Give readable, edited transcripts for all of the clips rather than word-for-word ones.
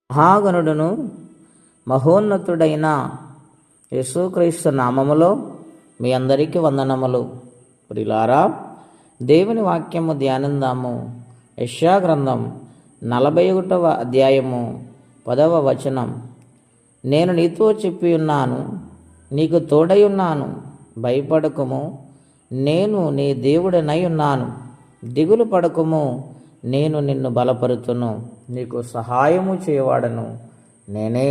మహాగణుడును మహోన్నతుడైన యేసుక్రీస్తు నామములో మీ అందరికీ వందనములు. ప్రియులారా, దేవుని వాక్యము ధ్యానిందాము. యెషయా గ్రంథం 41వ అధ్యాయము 10వ వచనం. నేను నీతో చెప్పి ఉన్నాను, నీకు తోడై ఉన్నాను, భయపడకుము, నేను నీ దేవుడనై ఉన్నాను, దిగులు పడకుము, నేను నిన్ను బలపరుతును, నీకు సహాయము చేయవాడను నేనే.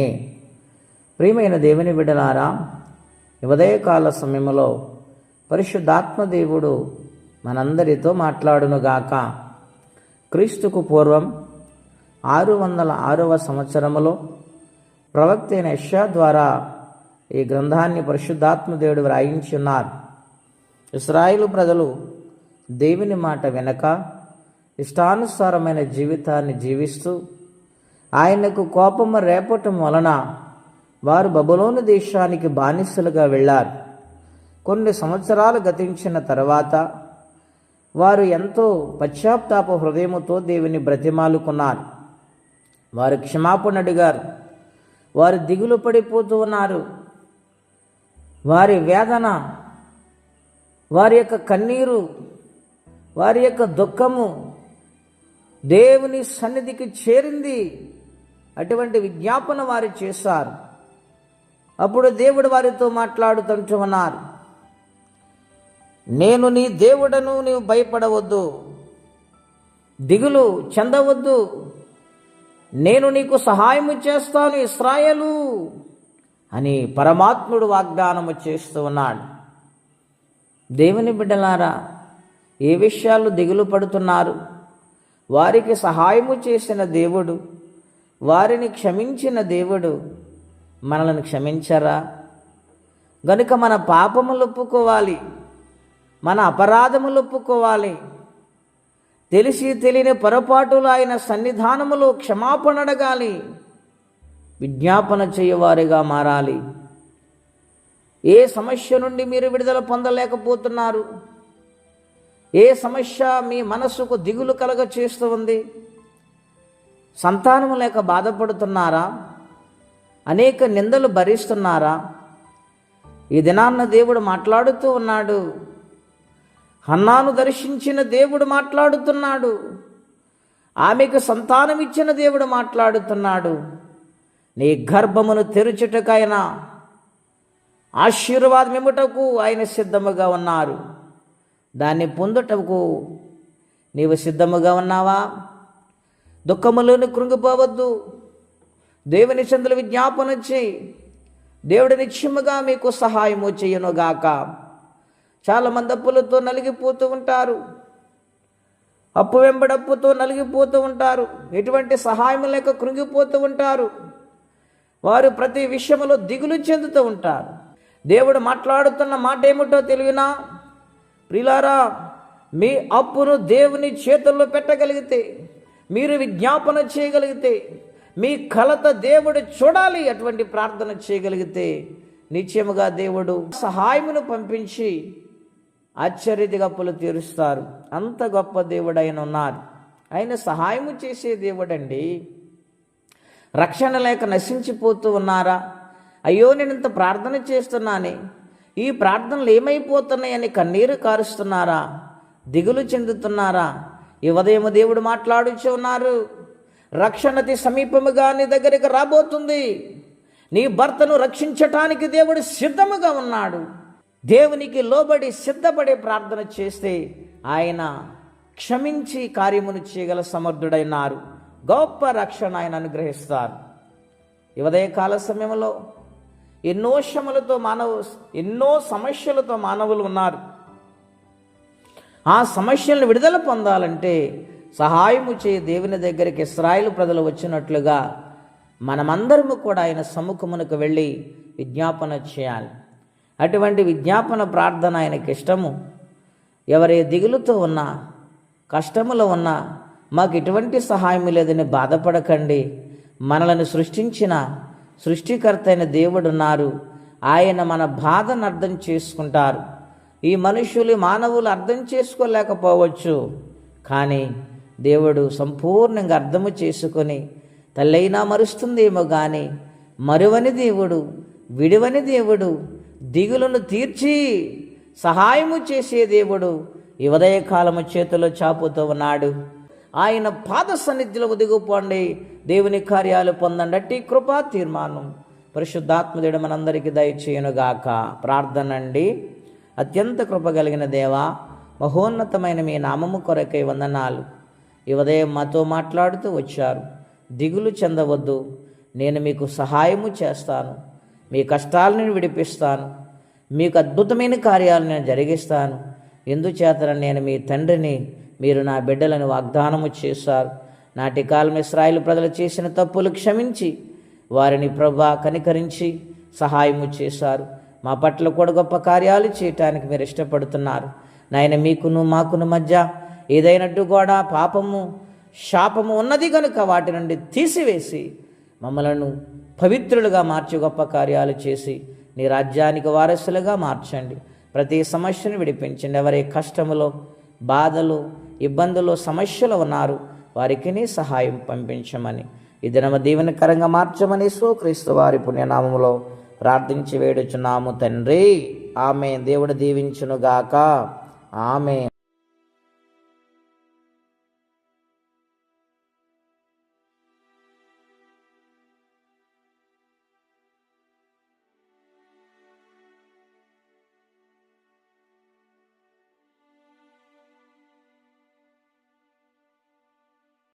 ప్రియమైన దేవుని బిడ్డలారా, ఉదయకాల సమయంలో పరిశుద్ధాత్మ దేవుడు మనందరితో మాట్లాడునుగాక. క్రీస్తుకు పూర్వం 606వ సంవత్సరములో ప్రవక్త అయిన యెషయా ద్వారా ఈ గ్రంథాన్ని పరిశుద్ధాత్మ దేవుడు వ్రాయించి ఉన్నారు. ఇశ్రాయేలు ప్రజలు దేవుని మాట వెనక ఇష్టానుసారమైన జీవితాన్ని జీవిస్తూ ఆయనకు కోపము రేపటం వలన వారు బబులోను దేశానికి బానిసలుగా వెళ్ళారు. కొన్ని సంవత్సరాలు గతించిన తర్వాత వారు ఎంతో పశ్చాత్తాప హృదయముతో దేవుని బ్రతిమాలుకున్నారు. వారు క్షమాపణ అడిగారు. వారు దిగులు పడిపోతూ ఉన్నారు. వారి వేదన, వారి యొక్క కన్నీరు, వారి యొక్క దుఃఖము దేవుని సన్నిధికి చేరింది. అటువంటి విజ్ఞాపన వారు చేశారు. అప్పుడు దేవుడు వారితో మాట్లాడుతుంటూ ఉన్నారు, నేను నీ దేవుడను, నీవు భయపడవద్దు, దిగులు చెందవద్దు, నేను నీకు సహాయము చేస్తాను ఇశ్రాయేలు అని పరమాత్ముడు వాగ్దానము చేస్తూ ఉన్నాడు. దేవుని బిడ్డలారా, ఏ విషయాలు దిగులు పడుతున్నారు? వారికి సహాయము చేసిన దేవుడు, వారిని క్షమించిన దేవుడు మనల్ని క్షమించరా? గనుక మన పాపములు ఒప్పుకోవాలి, మన అపరాధములు ఒప్పుకోవాలి. తెలిసి తెలియని పొరపాటులు ఆయన సన్నిధానములో క్షమాపణ అడగాలి, విజ్ఞాపన చేయవారిగా మారాలి. ఏ సమస్య నుండి మీరు విడుదల పొందలేకపోతున్నారు? ఏ సమస్య మీ మనస్సుకు దిగులు కలగ చేస్తూ ఉంది? సంతానము లేక బాధపడుతున్నారా? అనేక నిందలు భరిస్తున్నారా? ఈ దినాన్న దేవుడు మాట్లాడుతూ ఉన్నాడు. హన్నాను దర్శించిన దేవుడు మాట్లాడుతున్నాడు. ఆమెకు సంతానం ఇచ్చిన దేవుడు మాట్లాడుతున్నాడు. నీ గర్భమును తెరుచుటకైనా ఆశీర్వాదం ఇమ్ముటకు ఆయన సిద్ధముగా ఉన్నారు. దాన్ని పొందుటకు నీవు సిద్ధముగా ఉన్నావా? దుఃఖములోని కృంగిపోవద్దు. దేవుని చెందులు విజ్ఞాపన చేయి. దేవుడి నిత్యముగా మీకు సహాయము చేయనుగాక. చాలామంది అప్పులతో నలిగిపోతూ ఉంటారు. అప్పు వెంబడప్పుతో నలిగిపోతూ ఉంటారు. ఎటువంటి సహాయం లేక కృంగిపోతూ ఉంటారు. వారు ప్రతి విషయంలో దిగులు చెందుతూ ఉంటారు. దేవుడు మాట్లాడుతున్న మాట ఏమిటో తెలియనా? ప్రియులారా, మీ అప్పును దేవుని చేతుల్లో పెట్టగలిగితే, మీరు విజ్ఞాపన చేయగలిగితే, మీ కలత దేవుడు చూడాలి, అటువంటి ప్రార్థన చేయగలిగితే నిశ్చయముగా దేవుడు సహాయమును పంపించి ఆశ్చర్యదిగా అప్పులు తీరుస్తారు. అంత గొప్ప దేవుడు ఆయన ఉన్నారు. ఆయన సహాయము చేసే దేవుడండి. రక్షణ లేక నశించిపోతూ ఉన్నారా? అయ్యో, నేను ఇంత ప్రార్థన చేస్తున్నానే, ఈ ప్రార్థనలు ఏమైపోతున్నాయని కన్నీరు కారుస్తున్నారా? దిగులు చెందుతున్నారా? ఈ ఉదయం దేవుడు మాట్లాడుచూ ఉన్నారు. రక్షణతి సమీపముగా నీ దగ్గరికి రాబోతుంది. నీ భర్తను రక్షించటానికి దేవుడు సిద్ధముగా ఉన్నాడు. దేవునికి లోబడి సిద్ధపడే ప్రార్థన చేస్తే ఆయన క్షమించి కార్యమును చేయగల సమర్థుడైనారు. గొప్ప రక్షణ ఆయన అనుగ్రహిస్తారు. ఈ ఉదయకాల సమయంలో ఎన్నో సమస్యలతో మానవులు ఉన్నారు. ఆ సమస్యలను విడుదల పొందాలంటే సహాయము చేయ దేవుని దగ్గరికి ఇశ్రాయేలు ప్రజలు వచ్చినట్లుగా మనమందరము కూడా ఆయన సముఖమునకు వెళ్ళి విజ్ఞాపన చేయాలి. అటువంటి విజ్ఞాపన ప్రార్థన ఆయనకి ఇష్టము. ఎవరే దిగులుతో ఉన్నా, కష్టములో ఉన్నా, మాకు ఎటువంటి సహాయం లేదని బాధపడకండి. మనలను సృష్టించిన సృష్టికర్త అయిన దేవుడు ఉన్నారు. ఆయన మన బాధను అర్థం చేసుకుంటారు. ఈ మానవులు అర్థం చేసుకోలేకపోవచ్చు, కానీ దేవుడు సంపూర్ణంగా అర్థము చేసుకొని తల్లైనా మరుస్తుందేమో కానీ మరువని దేవుడు, విడువని దేవుడు, దిగులను తీర్చి సహాయము చేసే దేవుడు ఈ ఉదయకాలము చేతిలో చాపుతూ ఉన్నాడు. ఆయన పాద సన్నిధిలో ఒదిగిపోండి, దేవుని కార్యాలు పొందండి. అట్టి కృపా తీర్మానం పరిశుద్ధాత్మదేవుడు మనందరికీ దయచేయునుగాక. ప్రార్థన అండి. అత్యంత కృప కలిగిన దేవా, మహోన్నతమైన మీ నామము కొరకై వందనాలు. ఈ ఉదయం మాతో మాట్లాడుతూ వచ్చారు. దిగులు చెందవద్దు, నేను మీకు సహాయము చేస్తాను, మీ కష్టాలను విడిపిస్తాను, మీకు అద్భుతమైన కార్యాలను నేను జరిగిస్తాను. ఎందుచేతన నేను మీ తండ్రిని, మీరు నా బిడ్డలను వాగ్దానము చేశారు. నాటి కాలం ఇశ్రాయేలు ప్రజలు చేసిన తప్పులు క్షమించి వారిని ప్రభువా కనికరించి సహాయము చేశారు. మా పట్ల కూడా గొప్ప కార్యాలు చేయటానికి మీరు ఇష్టపడుతున్నారు. నాయన, మీకును మాకును మధ్య ఏదైనట్టు కూడా పాపము శాపము ఉన్నది కనుక వాటి నుండి తీసివేసి మమ్మలను పవిత్రులుగా మార్చి గొప్ప కార్యాలు చేసి నీ రాజ్యానికి వారసులుగా మార్చండి. ప్రతి సమస్యను విడిపించండి. ఎవరి కష్టములో, బాధలు, ఇబ్బందులు, సమస్యలు ఉన్నారు వారికి నీ సహాయం పంపించమని, ఈ దినము దీవెనకరంగా మార్చమని యేసుక్రీస్తు వారి పుణ్యనామములో ప్రార్థించి వేడుచున్నాము తండ్రి. ఆమేన్. దేవుడు దీవించునుగాక. ఆమేన్.